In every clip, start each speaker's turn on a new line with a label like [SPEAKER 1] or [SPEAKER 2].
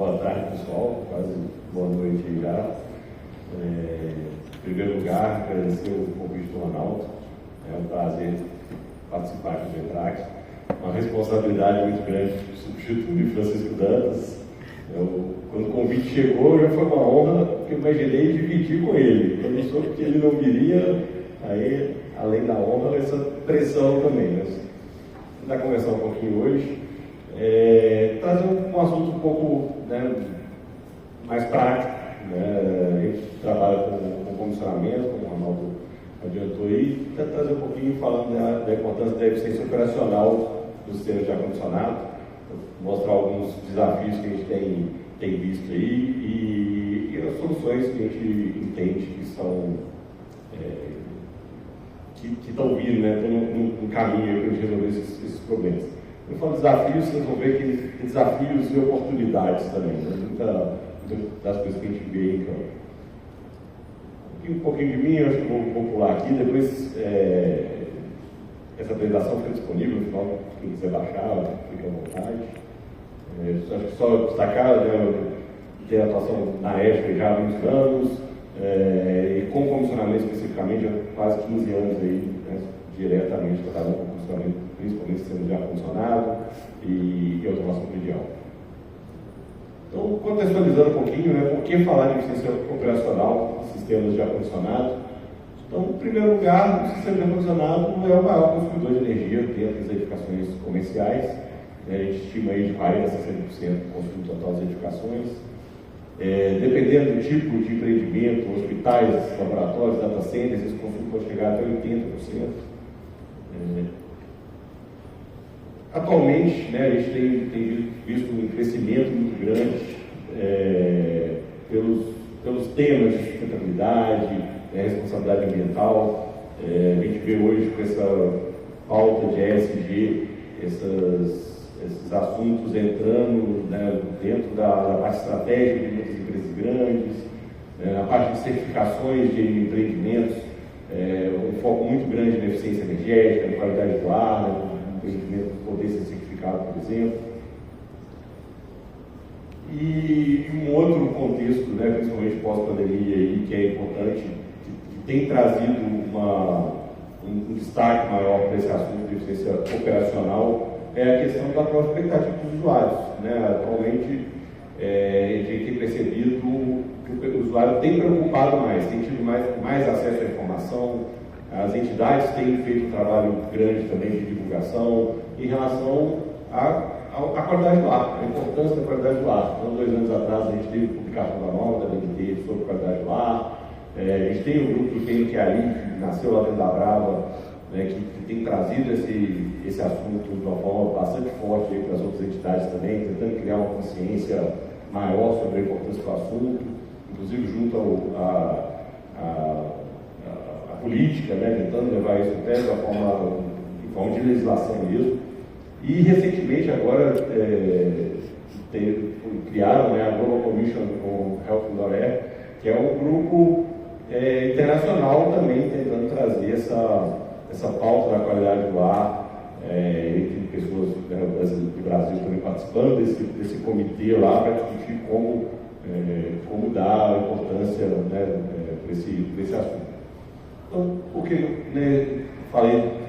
[SPEAKER 1] Boa tarde, pessoal. Quase boa noite aí já. Em primeiro lugar, agradecer o convite do Ronaldo. É um prazer participar aqui do ETRAC. Uma responsabilidade muito grande de substituir Francisco Dantas. Quando o convite chegou, já foi uma honra, porque eu imaginei dividir com ele. Quando eu soube que ele não viria, aí, além da honra, essa pressão também. Mas vamos tentar conversar um pouquinho hoje. Trazer um assunto um pouco, né, mais prático. A gente trabalha com comissionamento, como o Ronaldo adiantou aí, tentar trazer um pouquinho falando da importância da eficiência operacional dos sistemas de ar-condicionado, mostrar alguns desafios que a gente tem visto aí e as soluções que a gente entende que são que estão vindo, né, no caminho para a gente resolver esses problemas. Eu falo desafios, vocês vão ver que tem desafios e oportunidades também, né? Muitas das coisas que a gente vê em campo. Um pouquinho de mim, eu acho que vou pular aqui, depois essa apresentação fica disponível, no final, quem quiser baixar, fica à vontade. Acho que só destacar, né, ter atuação na ESP já há muitos anos, e com comissionamento especificamente, há quase 15 anos aí, né, diretamente trabalhando com comissionamento, principalmente sistemas de ar-condicionado e automação predial. Então, contextualizando um pouquinho, né, por que falar de eficiência operacional de sistemas de ar-condicionado? Então, em primeiro lugar, o sistema de ar-condicionado é o maior consumidor de energia dentro das edificações comerciais. A gente estima aí de 40% a 60% do consumo total das edificações. Dependendo do tipo de empreendimento, hospitais, laboratórios, data centers, esse consumo pode chegar até 80%. Atualmente, né, a gente tem visto um crescimento muito grande pelos temas de sustentabilidade, responsabilidade ambiental. A gente vê hoje com essa pauta de ESG, esses assuntos entrando, né, dentro da parte estratégica de muitas empresas grandes, na parte de certificações de empreendimentos, um foco muito grande na eficiência energética, na qualidade do ar, né, empreendimento poder ser certificado, por exemplo. E um outro contexto, né, principalmente pós-pandemia, aí, que é importante, que tem trazido um destaque maior para esse assunto de eficiência operacional, é a questão da própria expectativa dos usuários. Né? Atualmente, a gente tem percebido que o usuário tem preocupado mais, tem tido mais acesso à informação. As entidades têm feito um trabalho grande também de divulgação em relação à qualidade do ar, a importância da qualidade do ar. Então, 2 anos atrás, a gente teve publicação da norma da BNT sobre qualidade do ar. A gente tem o grupo do PNQAI, que nasceu lá dentro da Brava, né, que tem trazido esse assunto de uma forma bastante forte para as outras entidades também, tentando criar uma consciência maior sobre a importância do assunto, inclusive junto à política, né, tentando levar isso até de forma de legislação mesmo. E recentemente agora criaram, né, a Global Commission on Health and Air, que é um grupo internacional também tentando trazer essa pauta da qualidade do ar, entre pessoas, né, do Brasil também participando desse comitê lá para discutir como dar importância, né, para esse assunto. Então, porque, né,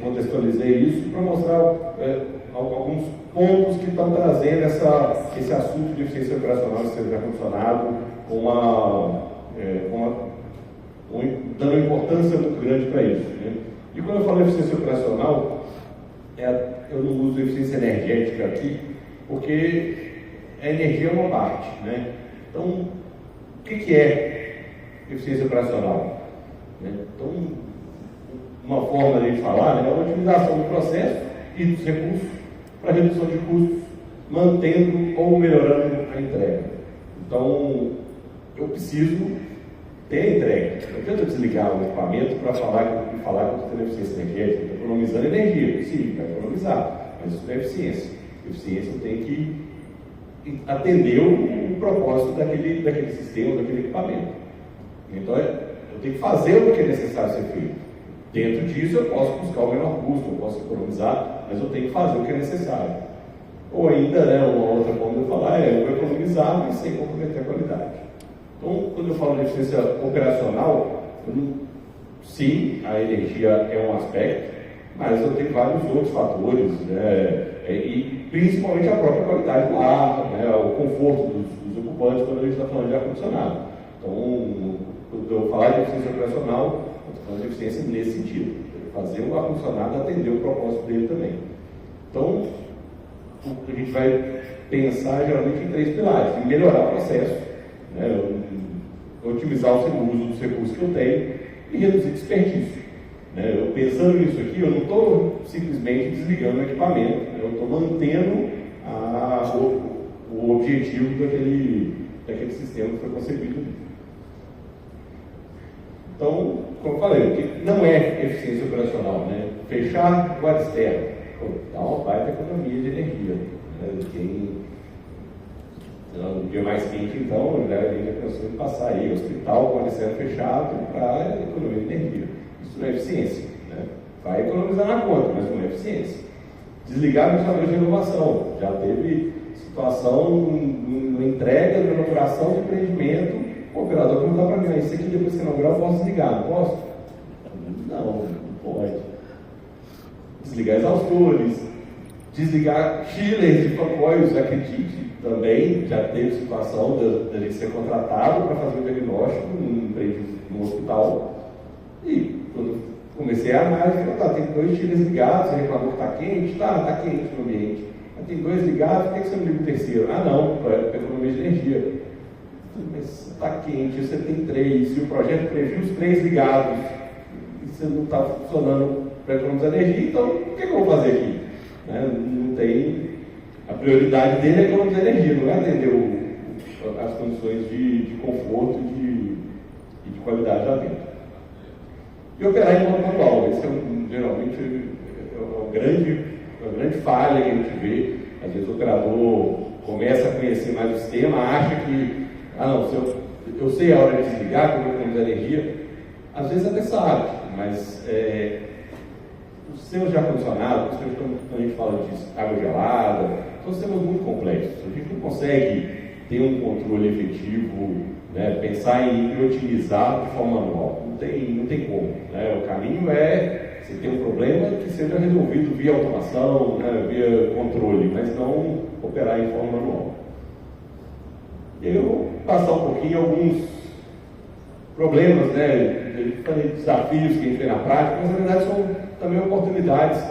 [SPEAKER 1] contextualizei isso para mostrar alguns pontos que estão trazendo esse assunto de eficiência operacional do sistema de ar-condicionado dando uma importância muito grande para isso. Né? E quando eu falo de eficiência operacional, eu não uso eficiência energética aqui, porque a energia é uma parte. Né? Então, o que é eficiência operacional? Então, uma forma de falar, né, é a otimização do processo e dos recursos para redução de custos, mantendo ou melhorando a entrega. Então, eu preciso ter a entrega. Não adianta desligar o equipamento para falar que eu estou tendo eficiência energética, estou economizando energia. Sim, vai economizar, mas isso não é eficiência. Eficiência tem que atender o propósito daquele sistema, daquele equipamento. Então, eu tenho que fazer o que é necessário ser feito. Dentro disso, eu posso buscar o menor custo, eu posso economizar, mas eu tenho que fazer o que é necessário. Ou ainda, né, uma outra forma de falar é eu economizar, mas sem comprometer a qualidade. Então, quando eu falo de eficiência operacional, sim, a energia é um aspecto, mas eu tenho vários outros fatores, né, e principalmente a própria qualidade do ar, né, o conforto dos ocupantes quando a gente está falando de ar-condicionado. Então, quando eu falar de eficiência operacional, eu estou falando de eficiência nesse sentido, fazer o ar-condicionado atender o propósito dele também. Então, a gente vai pensar geralmente em 3 pilares: em melhorar o processo, né, otimizar o uso dos recursos que eu tenho e reduzir desperdício. Né? Eu pensando nisso aqui, eu não estou simplesmente desligando o equipamento, né? Eu estou mantendo o objetivo daquele sistema que foi concebido. Então, como eu falei, não é eficiência operacional, né? Fechar o ar externo, dá uma baita economia de energia. Né? No dia mais quente, então, a gente já pensou em passar aí hospital com o ar externo fechado para economia de energia. Isso não é eficiência. Né? Vai economizar na conta, mas não é eficiência. Desligar os fatores de inovação. Já teve situação na entrega, na inauguração do empreendimento, o operador perguntar para mim: isso aqui depois que inaugurar eu posso desligar, não posso? Não pode. Desligar exaustores, desligar chillers de fanboys, acredite, também já teve situação da gente ser contratado para fazer o diagnóstico num hospital. E quando comecei a análise, tem 2 chillers ligados, você reclamou que está quente? Está quente no ambiente. Mas tem 2 ligados, por que você não liga o terceiro? Não, para economia de energia. Mas está quente, você tem 3, e o projeto previu os 3 ligados, e você não está funcionando para economizar energia, então o que eu vou fazer aqui? Né? Não tem. A prioridade dele é economizar energia, não é atender as condições de conforto e de qualidade lá dentro. E operar em modo manual, esse geralmente é uma grande falha que a gente vê. Às vezes o operador começa a conhecer mais o sistema, acha que, não, se eu sei a hora de desligar, como economizar energia, às vezes até sabe, mas os sistemas de ar-condicionado, quando a gente fala de água gelada, são sistemas muito complexos. A gente não consegue ter um controle efetivo, né, pensar em otimizar de forma manual. Não tem como. Né? O caminho é você ter um problema que seja resolvido via automação, né, via controle, mas não operar em forma manual. E eu vou passar um pouquinho alguns problemas, né, desafios que a gente vê na prática, mas na verdade são também oportunidades,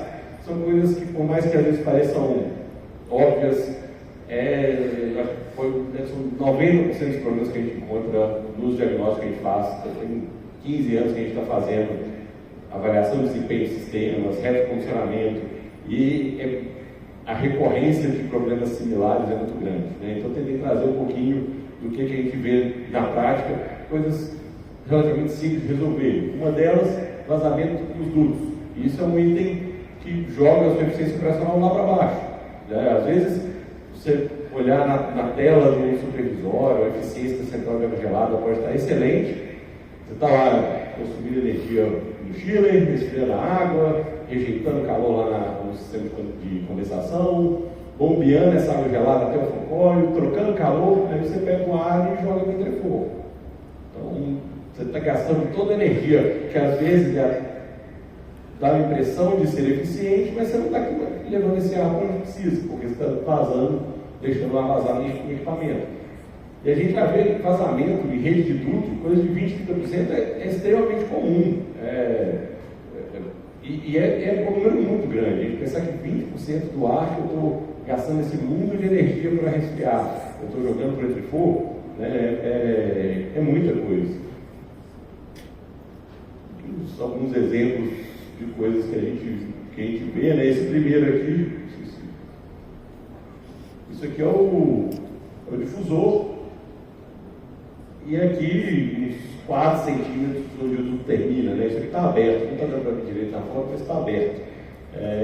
[SPEAKER 1] são coisas que, por mais que às vezes pareçam óbvias, são 90% dos problemas que a gente encontra nos diagnósticos que a gente faz. Tem 15 anos que a gente está fazendo avaliação de desempenho de sistemas, retrocondicionamento, e a recorrência de problemas similares é muito grande. Né? Então, eu tentei trazer um pouquinho do que a gente vê na prática, coisas relativamente simples de resolver. Uma delas, vazamento dos dutos. E isso é um item que joga a sua eficiência operacional lá para baixo. Né? Às vezes, você olhar na tela do supervisório, a eficiência da central de água gelada pode estar excelente. Você está lá consumindo energia no chiller, resfriando a água, rejeitando calor lá no sistema de condensação, bombeando essa água gelada até o focóio, trocando calor, aí você pega o ar e joga no entrefor. Então, você está gastando toda a energia, que às vezes dá a impressão de ser eficiente, mas você não está levando esse ar para onde precisa, porque você está vazando, deixando o ar vazar no equipamento. E a gente vai ver vazamento de rede de duto, coisa de 20%, 30% é extremamente comum. É um número muito grande. A gente pensar que 20% do ar que eu estou gastando esse mundo de energia para resfriar, eu estou jogando para o entrefor, né, é muita coisa. Alguns exemplos de coisas que a gente vê, né? Esse primeiro aqui, isso aqui é o difusor, e aqui uns 4 centímetros onde o duto termina, né? Isso aqui está aberto, não está dando para ver direito na foto, mas está aberto.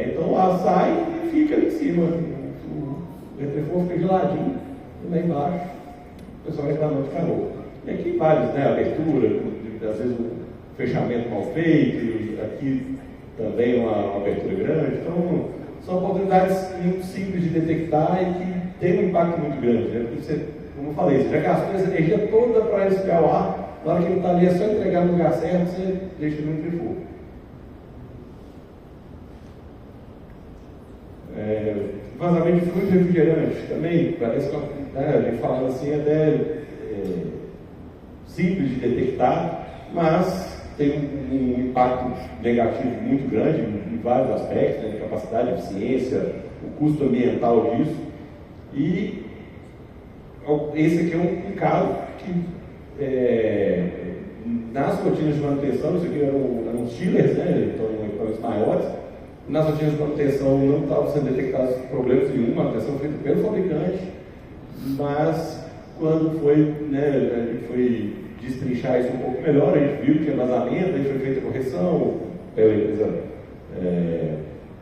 [SPEAKER 1] Então o ar sai e fica ali em cima, o entrefor fica geladinho, e lá embaixo o pessoal reclamando de calor. E aqui vários, né? Abertura, às vezes o fechamento mal feito, aqui também uma abertura grande. Então, são oportunidades muito simples de detectar e que têm um impacto muito grande, né? Porque você, como eu falei, você já gastou essa energia toda para esfriar o ar, na hora que ele está ali é só entregar no lugar certo, você deixa ele no fogo. Vazamento de fluido refrigerante também, parece que a gente falando assim até simples de detectar, mas tem um impacto negativo muito grande em vários aspectos, né, capacidade, eficiência, o custo ambiental disso. E esse aqui é um caso que nas rotinas de manutenção, isso aqui eram chillers, né, então equipamentos maiores, nas rotinas de manutenção não estavam sendo detectados problemas nenhum, manutenção feita pelo fabricante, mas quando foi, né, a gente foi destrinchar isso um pouco melhor, a gente viu que tinha vazamento, a gente foi feita a correção pela empresa,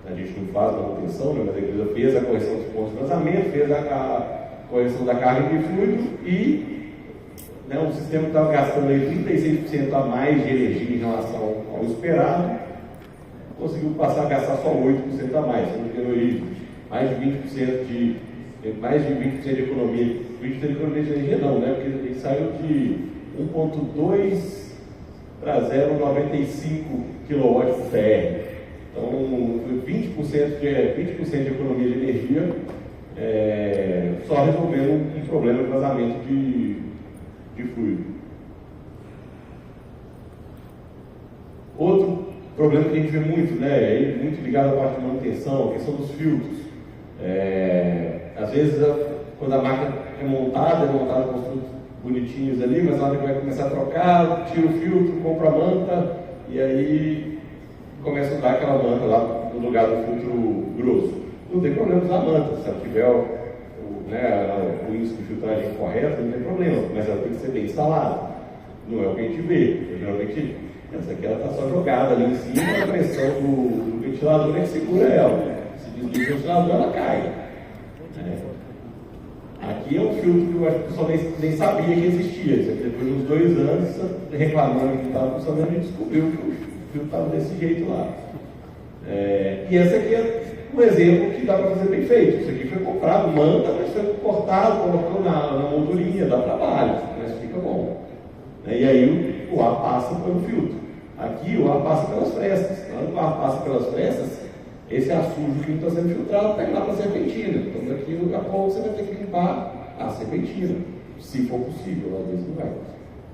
[SPEAKER 1] a gente não faz manutenção, né, mas a empresa fez a correção dos pontos de vazamento, fez a correção da carga de fluido e, né, o sistema estava gastando aí 36% a mais de energia em relação ao esperado, conseguiu passar a gastar só 8% a mais, sendo que aí mais de 20% de economia. 20% de economia de energia não, né? Porque ele saiu de 1,2 para 0,95 kW por TR. Então, foi 20% de economia de energia, só resolvendo um problema de vazamento de fluido. Outro problema que a gente vê muito, né, muito ligado à parte de manutenção, a questão dos filtros. Às vezes, quando a máquina é montada com os filtros bonitinhos ali, mas na hora que vai começar a trocar, tira o filtro, compra a manta, e aí começa a usar aquela manta lá no lugar do filtro grosso. Não tem problema usar a manta, se ela tiver o índice de filtragem correto, não tem problema, mas ela tem que ser bem instalada. Não é o que a gente vê. Geralmente, essa aqui ela está só jogada ali em cima, a pressão do ventilador é que segura ela. Se desliga o ventilador, ela cai. Aqui é um filtro que eu acho que o pessoal nem sabia que existia. Depois de uns 2 anos, reclamando que estava funcionando, a gente descobriu que o filtro estava desse jeito lá. E essa aqui é um exemplo que dá para fazer bem feito. Isso aqui foi comprado, manta, mas foi cortado, colocou na moldurinha, dá trabalho, mas fica bom. E aí o ar passa pelo filtro. Aqui o ar passa pelas frestas. Na hora que o ar passa pelas frestas, esse ar sujo que não está sendo filtrado vai lá para a serpentina. Então daqui a pouco você vai ter que limpar a serpentina, se for possível. Às vezes não vai.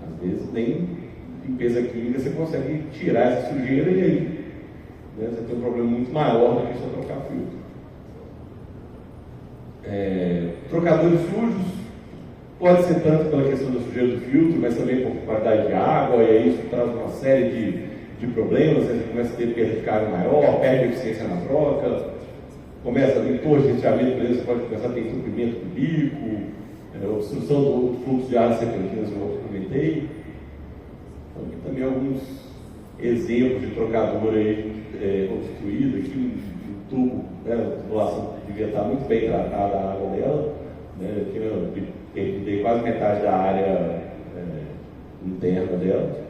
[SPEAKER 1] Às vezes nem limpeza química você consegue tirar essa sujeira e aí, né, você tem um problema muito maior do que só trocar filtro. Trocadores sujos, pode ser tanto pela questão da sujeira do filtro, mas também por qualidade de água, e aí isso traz uma série de problemas. Você começa a ter perda de carga maior, perde eficiência na troca, começa a ter torre de resfriamento, você pode começar a ter entupimento do bico, obstrução do fluxo de ar serpentinas, eu comentei. Então, aqui também alguns exemplos de trocador aí obstruído, aqui um tubo, né, a tubulação devia estar muito bem tratada a água dela, né, aqui eu dei quase metade da área interna dela.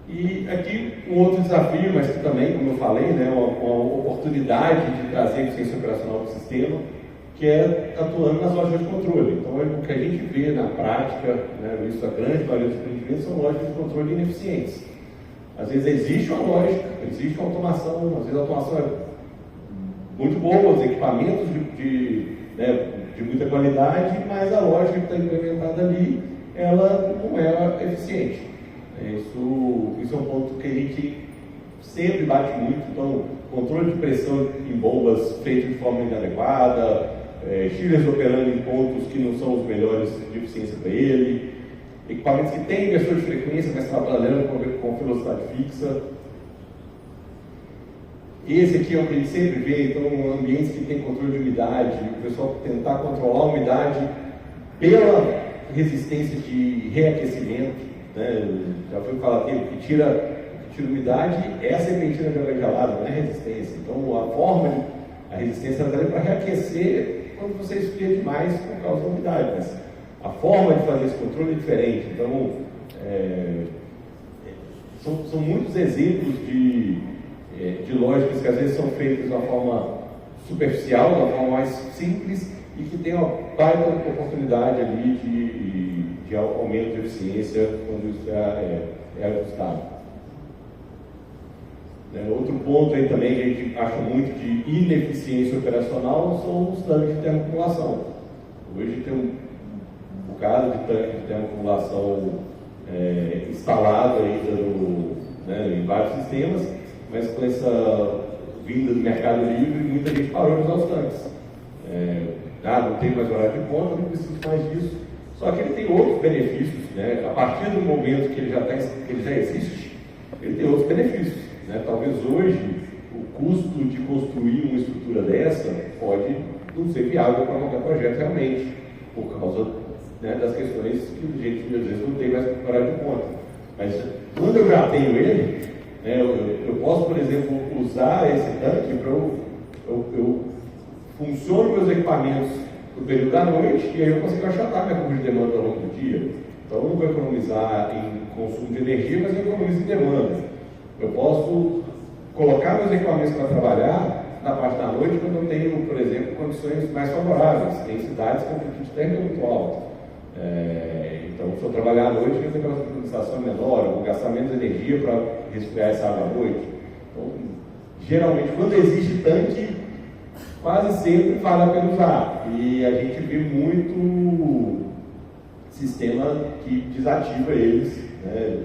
[SPEAKER 1] E aqui um outro desafio, mas que também, como eu falei, né, uma oportunidade de trazer eficiência operacional para o sistema, que é atuando nas lojas de controle. Então, o que a gente vê na prática, né, isso a grande maioria dos empreendimentos são lojas de controle ineficientes. Às vezes existe uma lógica, existe uma automação, às vezes a automação é muito boa, os equipamentos de muita qualidade, mas a lógica que está implementada ali, ela não é eficiente. Isso é um ponto que a gente sempre bate muito. Então, controle de pressão em bombas feito de forma inadequada, chillers operando em pontos que não são os melhores de eficiência para ele, equipamentos que têm inversor de frequência, mas trabalhando com velocidade fixa. Esse aqui é o que a gente sempre vê. Então, ambientes que tem controle de umidade, o pessoal tentar controlar a umidade pela resistência de reaquecimento, né? Já foi falado aqui, o que tira umidade é a serpentina de água gelada, não é a resistência. Então, a resistência é para reaquecer quando você esfria demais por causa da umidade, mas a forma de fazer esse controle é diferente. Então, são muitos exemplos de de lógicas que às vezes são feitas de uma forma superficial, de uma forma mais simples, e que tem uma baita oportunidade ali de aumento de eficiência quando isso é ajustado. Outro ponto aí também que a gente acha muito de ineficiência operacional são os tanques de termoacumulação. Hoje tem um bocado de tanque de termoacumulação instalado ainda em vários sistemas, mas com essa vinda do mercado livre, muita gente parou de usar os tanques. Não tem mais horário de ponta, não preciso mais disso. Só que ele tem outros benefícios, né? A partir do momento que ele já existe, ele tem outros benefícios, né? Talvez hoje o custo de construir uma estrutura dessa pode não ser viável para qualquer projeto realmente, por causa, né, das questões que a gente às vezes não tem mais horário de ponta. Mas quando eu já tenho ele, né, eu posso, por exemplo, usar esse tanque para eu funciono meus equipamentos no período da noite e aí eu consigo achatar minha curva de demanda ao longo do dia. Então eu não vou economizar em consumo de energia, mas eu economizo em demanda. Eu posso colocar meus equipamentos para trabalhar na parte da noite quando eu tenho, por exemplo, condições mais favoráveis. Tem cidades com amplitude térmica muito alta. Então, se eu trabalhar à noite, eu tenho uma utilização menor, eu vou gastar menos energia para resfriar essa água à noite. Então, geralmente, quando existe tanque, quase sempre vale a pena usar. E a gente vê muito sistema que desativa eles, né?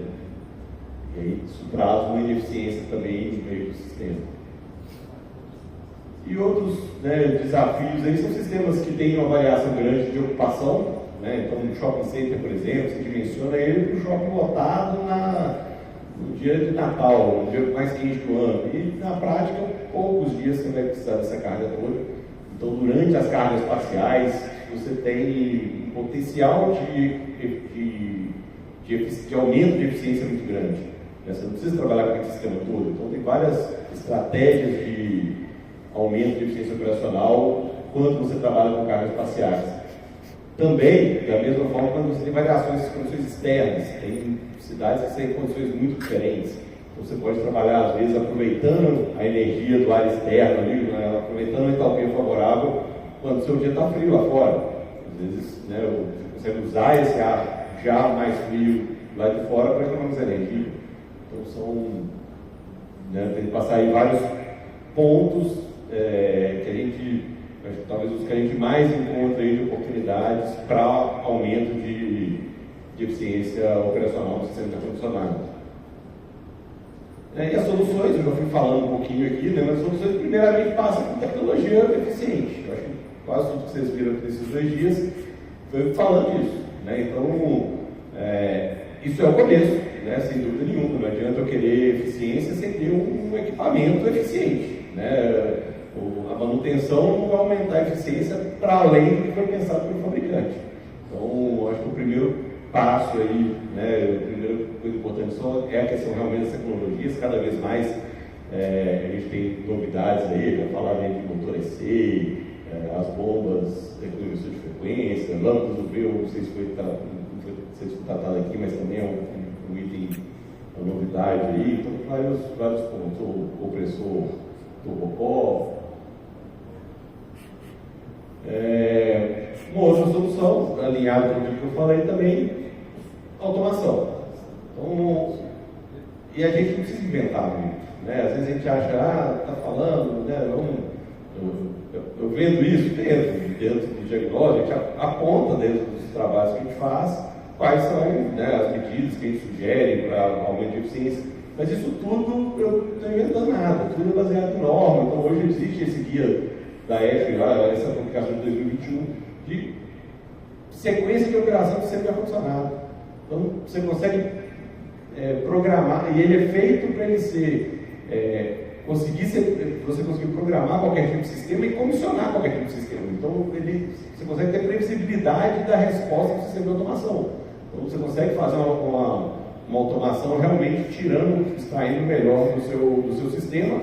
[SPEAKER 1] E aí isso traz uma ineficiência também no meio do sistema. E outros, né, desafios aí são sistemas que têm uma variação grande de ocupação, né? Então, um shopping center, por exemplo, você dimensiona ele para o shopping lotado no dia de Natal, no dia mais quente do ano. E, na prática, poucos dias você vai precisar dessa carga toda. Então, durante as cargas parciais, você tem um potencial de aumento de eficiência muito grande. Você não precisa trabalhar com esse sistema todo. Então, tem várias estratégias de aumento de eficiência operacional quando você trabalha com cargas parciais. Também, da mesma forma, quando você tem variações de condições externas, tem cidades que têm condições muito diferentes. Então, você pode trabalhar, às vezes, aproveitando a energia do ar externo ali, né, aproveitando a entalpia favorável, quando o seu dia está frio lá fora. Às vezes, né, você consegue usar esse ar já mais frio lá de fora para economizar energia. Então, tem que passar aí vários pontos que a gente, talvez os que a gente mais encontra aí de oportunidades para aumento de eficiência operacional do sistema de ar-condicionado. E as soluções, eu já fui falando um pouquinho aqui, né, mas as soluções primeiramente passam por tecnologia eficiente. Eu acho que quase tudo que vocês viram nesses 2 dias foi falando disso. Né? Então, isso é o começo, né, sem dúvida nenhuma. Não adianta eu querer eficiência sem ter um equipamento eficiente. Né? A manutenção não vai aumentar a eficiência para além do que foi pensado pelo fabricante. Então, acho que o primeiro passo aí, né, a primeira coisa importante é a questão realmente das tecnologias. Cada vez mais a gente tem novidades aí, vai falar de motor EC, as bombas de emissão de frequência, lâmpadas UV, eu não sei se foi tratado aqui, mas também é um item, uma novidade aí. Então, vários pontos, o compressor turbopó. Uma outra solução, alinhada com o que eu falei também, automação. Então, e a gente não precisa inventar muito, né? Às vezes a gente acha, está falando, né? Eu vendo isso dentro do diagnóstico, a gente aponta dentro dos trabalhos que a gente faz, quais são, né, as medidas que a gente sugere para aumento de eficiência. Mas isso tudo eu não estou inventando nada, tudo é baseado em norma. Então hoje existe esse guia da EF, essa publicação de 2021, de sequência de operação de sistema de ar-condicionado. Então você consegue programar, e ele é feito para ele ser, você conseguir programar qualquer tipo de sistema e comissionar qualquer tipo de sistema. Então você consegue ter previsibilidade da resposta do sistema de automação. Então você consegue fazer uma automação realmente extraindo o melhor do seu sistema,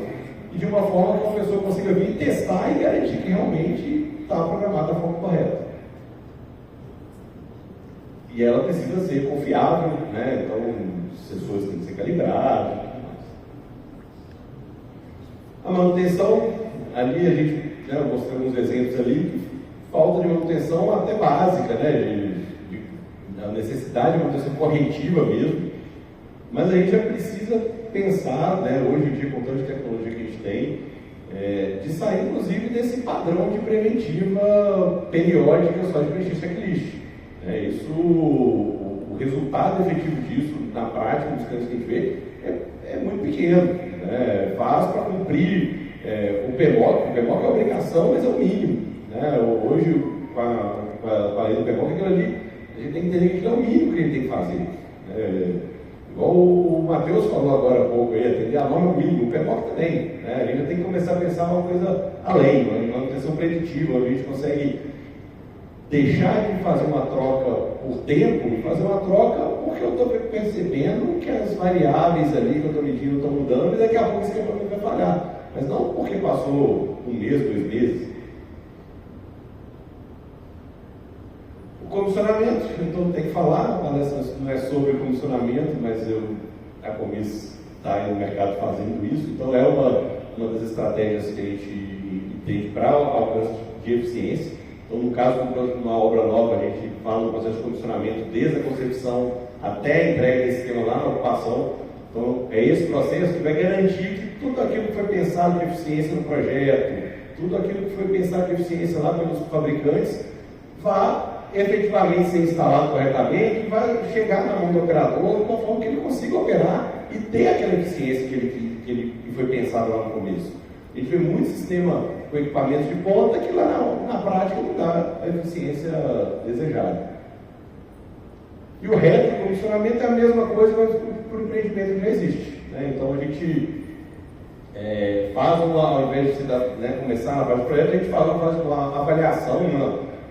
[SPEAKER 1] e de uma forma que a pessoa consiga vir testar e garantir que realmente está programado da forma correta. E ela precisa ser confiável, né? Então os sensores têm que ser calibrados. A manutenção, ali a gente, né, mostrei alguns exemplos ali, falta de manutenção até básica, né, a necessidade de manutenção corretiva mesmo, mas a gente já precisa pensar, né, hoje em dia, com tanta tecnologia que a gente tem, de sair, inclusive, desse padrão de preventiva periódica só de preencher checklist. O resultado efetivo disso, na prática, nos casos que a gente vê, é muito pequeno. Né? Faz para cumprir o PMOC. O PMOC é obrigação, mas é o mínimo. Né? Hoje, com a lei do PMOC, aquilo ali, a gente tem que entender que aquilo é o mínimo que a gente tem que fazer. Igual o Matheus falou agora há pouco, atender a norma mínima, o PMOC também. Né? A gente já tem que começar a pensar uma coisa além, uma manutenção preditiva, onde a gente consegue deixar de fazer uma troca por tempo e fazer uma troca porque eu estou percebendo que as variáveis ali que eu estou medindo estão mudando e daqui a pouco esse equipamento vai falhar. Mas não porque passou um mês, 2 meses. O comissionamento, então tem que falar, a palestra não é sobre comissionamento, mas a Comis está aí no mercado fazendo isso, então é uma das estratégias que a gente entende para alcance de eficiência. Então, no caso de uma obra nova, a gente fala no processo de comissionamento desde a concepção até a entrega desse sistema lá na ocupação. Então, é esse processo que vai garantir que tudo aquilo que foi pensado de eficiência no projeto, tudo aquilo que foi pensado de eficiência lá pelos fabricantes, vá efetivamente ser instalado corretamente e vai chegar na mão do operador de uma forma que ele consiga operar e ter aquela eficiência que foi pensado lá no começo. A gente vê muito sistema com equipamentos de ponta que lá na prática não dá a eficiência desejada. E o retrocomissionamento é a mesma coisa, mas para o empreendimento que já existe. Né? Então a gente faz ao invés de começar na fase do projeto, a gente faz uma avaliação,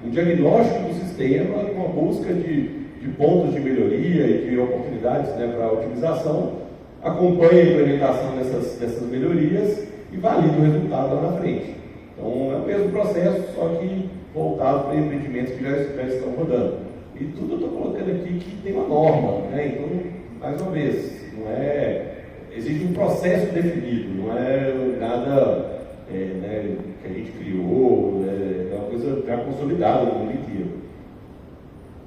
[SPEAKER 1] um diagnóstico do sistema, uma busca de pontos de melhoria e de oportunidades, né, para otimização, acompanha a implementação dessas melhorias e valida o resultado lá na frente. Então é o mesmo processo, só que voltado para empreendimentos que já estão rodando. E tudo eu estou colocando aqui que tem uma norma, né? Então, mais uma vez, existe um processo definido, não é nada que a gente criou, é uma coisa já consolidada no mundo inteiro.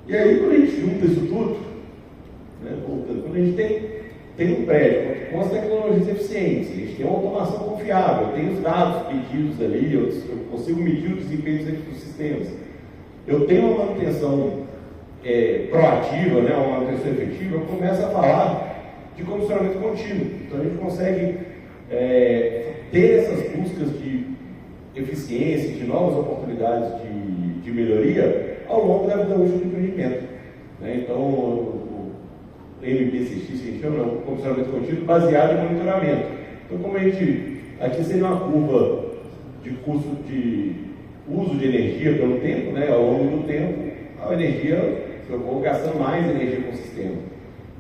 [SPEAKER 1] E aí, quando a gente junta isso tudo, quando a gente tem um prédio com as tecnologias eficientes, a gente tem uma automação confiável, tem os dados pedidos ali, eu consigo medir o desempenho dos sistemas, eu tenho uma manutenção proativa, uma manutenção efetiva, eu começo a falar de comissionamento contínuo. Então a gente consegue ter essas buscas de eficiência, de novas oportunidades de melhoria ao longo da vida útil do empreendimento. Então, o MPCX, que a gente chama, o comissionamento contínuo baseado em monitoramento. Então, como a gente, aqui seria uma curva de custo de uso de energia pelo tempo, ao longo do tempo, a energia, eu vou gastando mais energia com o sistema.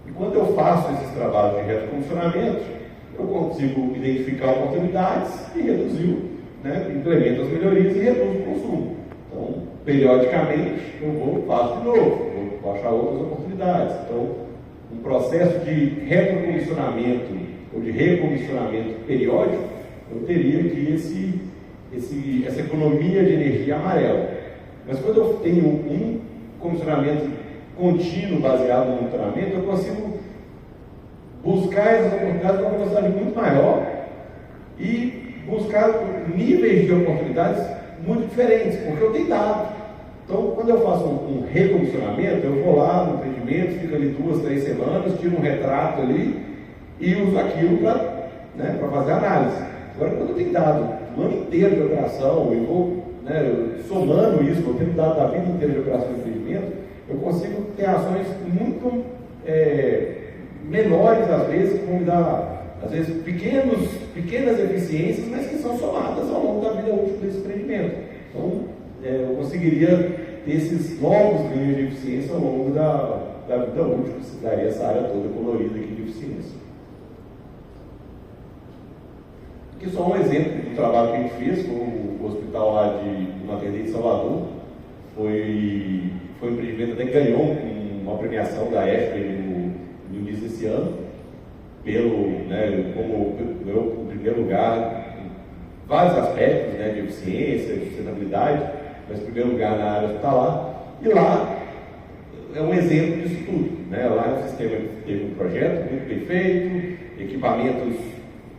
[SPEAKER 1] E quando eu faço esses trabalhos de retrocomissionamento, eu consigo identificar oportunidades e reduzir, implemento as melhorias e reduzo o consumo. Então, periodicamente, eu faço de novo, vou achar outras oportunidades. Então, um processo de retrocomissionamento ou de recomissionamento periódico, eu teria aqui essa economia de energia amarela. Mas quando eu tenho um comissionamento contínuo baseado no monitoramento, eu consigo buscar essas oportunidades com uma velocidade muito maior e buscar níveis de oportunidades muito diferentes, porque eu tenho dado. Então, quando eu faço um recomissionamento, eu vou lá no empreendimento, fico ali 2, 3 semanas, tiro um retrato ali e uso aquilo para fazer análise. Agora, quando eu tenho dado o ano inteiro de operação e vou somando isso, vou tendo dado a vida inteira de operação de empreendimento, eu consigo ter ações muito menores, às vezes, que vão me dar, às vezes, pequenas eficiências, mas que são somadas ao longo da vida útil desse empreendimento. Então, eu conseguiria ter esses novos ganhos de eficiência ao longo da vida útil, que se daria essa área toda colorida aqui de eficiência. Aqui só um exemplo do trabalho que a gente fez, o hospital lá de Maternidade de Salvador, foi um empreendimento até que ganhou uma premiação da EFP no início desse ano, como ganhou o primeiro lugar vários aspectos, né, de eficiência, de sustentabilidade, mas em primeiro lugar na área hospitalar, e lá é um exemplo disso tudo, né? Lá no sistema teve um projeto muito bem feito, equipamentos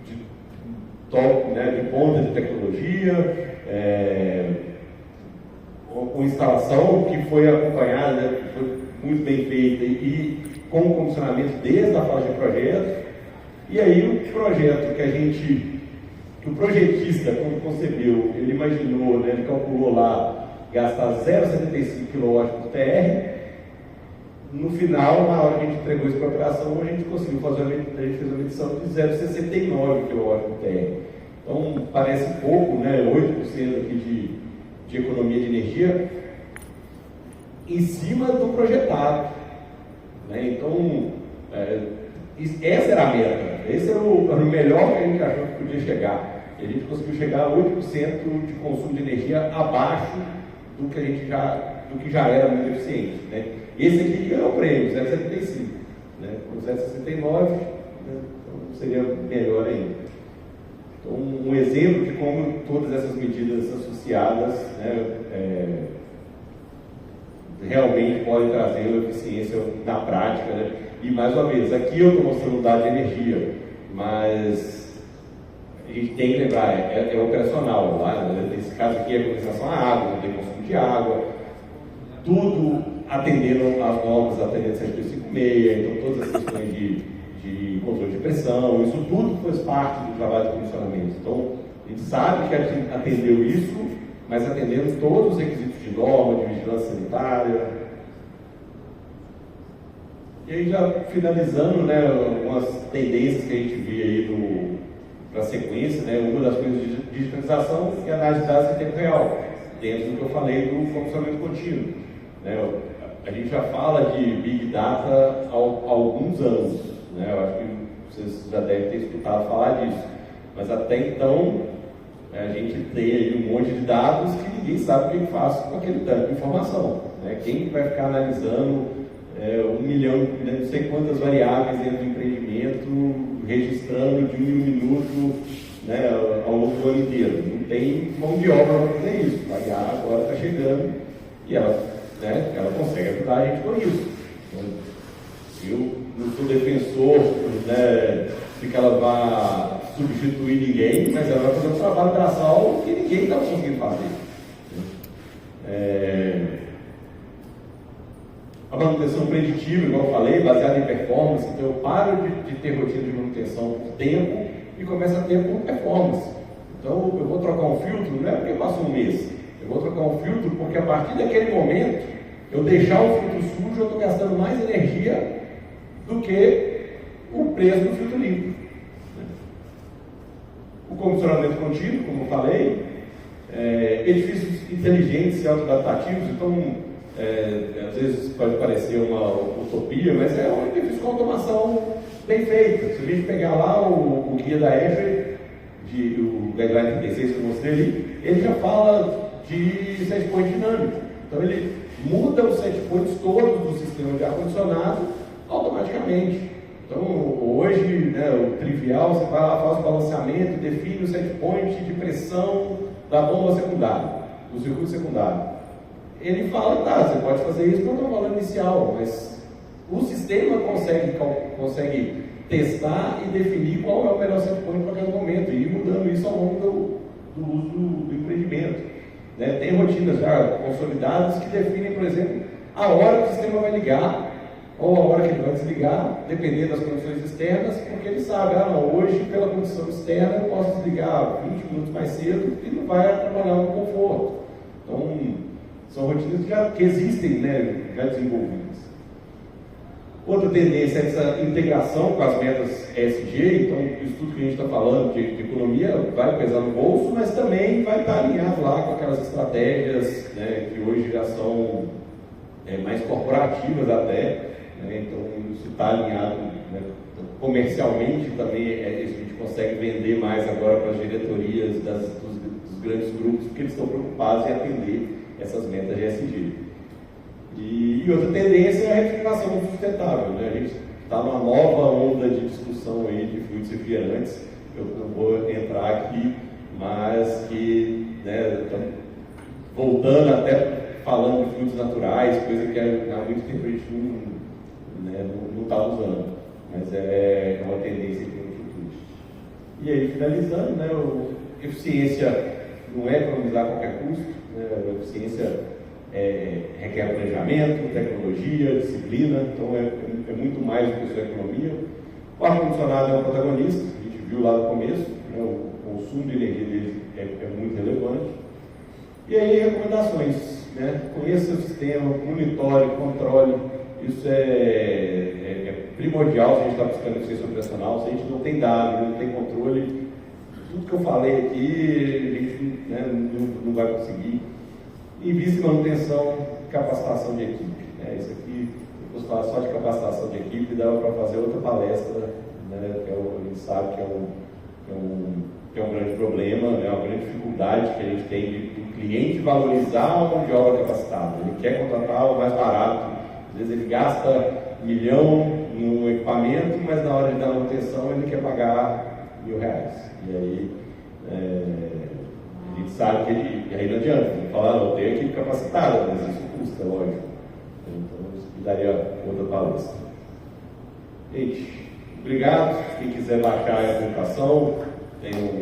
[SPEAKER 1] de top, né, de ponta de tecnologia, uma instalação que foi acompanhada, né, foi muito bem feita e com o condicionamento desde a fase de projeto. E aí o projeto que o projetista, quando concebeu, ele imaginou, né, ele calculou lá gastar 0,75 kW por TR. No final, na hora que a gente entregou isso para a operação, a gente conseguiu fazer a gente fez uma medição de 0,69 kW por TR. Então parece pouco, né, 8% aqui de economia de energia em cima do projetado, né? Então essa era a meta, esse era o melhor que a gente achou que podia chegar. E a gente conseguiu chegar a 8% de consumo de energia abaixo do que já era muito eficiente, né? Esse aqui ganhou o prêmio, 0,75, né? Com 0,69, né? Então seria melhor ainda. Então, um exemplo de como todas essas medidas associadas, né, realmente podem trazer uma eficiência na prática, né? E mais uma vez, aqui eu estou mostrando o dado de energia, mas a gente tem que lembrar, é operacional, lá, né? Nesse caso aqui é compensação à água, não tem consumo de água, tudo atendendo às normas, atendendo 156, então todas as questões de controle de pressão, isso tudo faz parte do trabalho de comissionamento. Então, a gente sabe que atendeu isso, mas atendendo todos os requisitos de norma, de vigilância sanitária. E aí, já finalizando, né, algumas tendências que a gente vê aí para a sequência, né, uma das coisas de digitalização é a análise de dados em tempo real, dentro do que eu falei do comissionamento contínuo, né? A gente já fala de Big Data há alguns anos, né? Eu acho que vocês já devem ter escutado falar disso, mas até então a gente tem aí um monte de dados que ninguém sabe o que faz com aquele tanto de informação, né? Quem vai ficar analisando 1 milhão, não sei quantas variáveis dentro do empreendimento, registrando de 1 minuto, né, ao longo do ano inteiro? Não tem mão de obra para fazer isso. A IA agora está chegando e ela consegue ajudar a gente com isso. Então, eu não sou defensor, né, de que ela vá substituir ninguém, mas ela vai fazer um trabalho braçal que ninguém está conseguindo fazer. A manutenção preditiva, igual eu falei, baseada em performance, então eu paro de ter rotina de manutenção por tempo e começo a ter por performance. Então eu vou trocar um filtro, não é porque passa um mês, eu vou trocar um filtro porque a partir daquele momento, eu deixar o filtro sujo, eu estou gastando mais energia do que o preço do filtro limpo. O comissionamento contínuo, como eu falei, edifícios inteligentes e autoadaptativos, então às vezes pode parecer uma utopia, mas é um edifício com automação bem feita. Se a gente pegar lá o guia da EFE, o Guideline 36 que eu mostrei ali, ele já fala de set point dinâmico. Então ele muda os set points todos do sistema de ar-condicionado automaticamente. Então hoje, né, o trivial, você vai lá, faz o balanceamento, define o set point de pressão da bomba secundária, do circuito secundário. Ele fala, tá, você pode fazer isso quando o valor inicial, mas o sistema consegue testar e definir qual é o melhor set point para cada momento, e ir mudando isso ao longo do uso do empreendimento. Né? Tem rotinas já consolidadas que definem, por exemplo, a hora que o sistema vai ligar, ou a hora que ele vai desligar, dependendo das condições externas, porque ele sabe, hoje, pela condição externa, eu posso desligar 20 minutos mais cedo e não vai atrapalhar o conforto. Então, são rotinas que existem, né, já desenvolvidas. Outra tendência é essa integração com as metas ESG, então isso tudo que a gente está falando de economia vai pesar no bolso, mas também vai estar alinhado lá com aquelas estratégias, né, que hoje já são mais corporativas até, né, então isso está alinhado, né, comercialmente também, a gente consegue vender mais agora para as diretorias dos grandes grupos, porque eles estão preocupados em atender essas metas de ESG. E outra tendência é a refrigeração sustentável, né? A gente está numa nova onda de discussão aí de fluidos refrigerantes. Eu não vou entrar aqui, mas que, né, voltando até falando de frutos naturais, coisa que há muito tempo a gente não está usando, mas é uma tendência aqui no futuro. E aí, finalizando, né, eficiência não é economizar a qualquer custo, né, a eficiência requer planejamento, tecnologia, disciplina, então é muito mais do que só economia. O ar-condicionado é um protagonista, a gente viu lá no começo, né, o consumo de energia dele é muito relevante. E aí, recomendações, né? Conheça o sistema, monitore, controle, isso é primordial se a gente está buscando eficiência operacional. Se a gente não tem dados, não tem controle, tudo que eu falei aqui, a gente, né, não vai conseguir. Invista em manutenção, capacitação de equipe. Né? Isso aqui, eu posso falar só de capacitação de equipe, dava para fazer outra palestra, né? A gente sabe que é um grande problema, é uma grande dificuldade que a gente tem de cliente valorizar a mão de obra capacitada. Ele quer contratar o mais barato, às vezes ele gasta R$1 milhão no equipamento, mas na hora de dar manutenção ele quer pagar R$1.000. E aí a gente sabe que aí não adianta, tem que falar, não, tem equipe capacitada, mas isso custa, lógico. Então isso daria outra palestra. Gente, obrigado. Quem quiser baixar a apresentação, tem um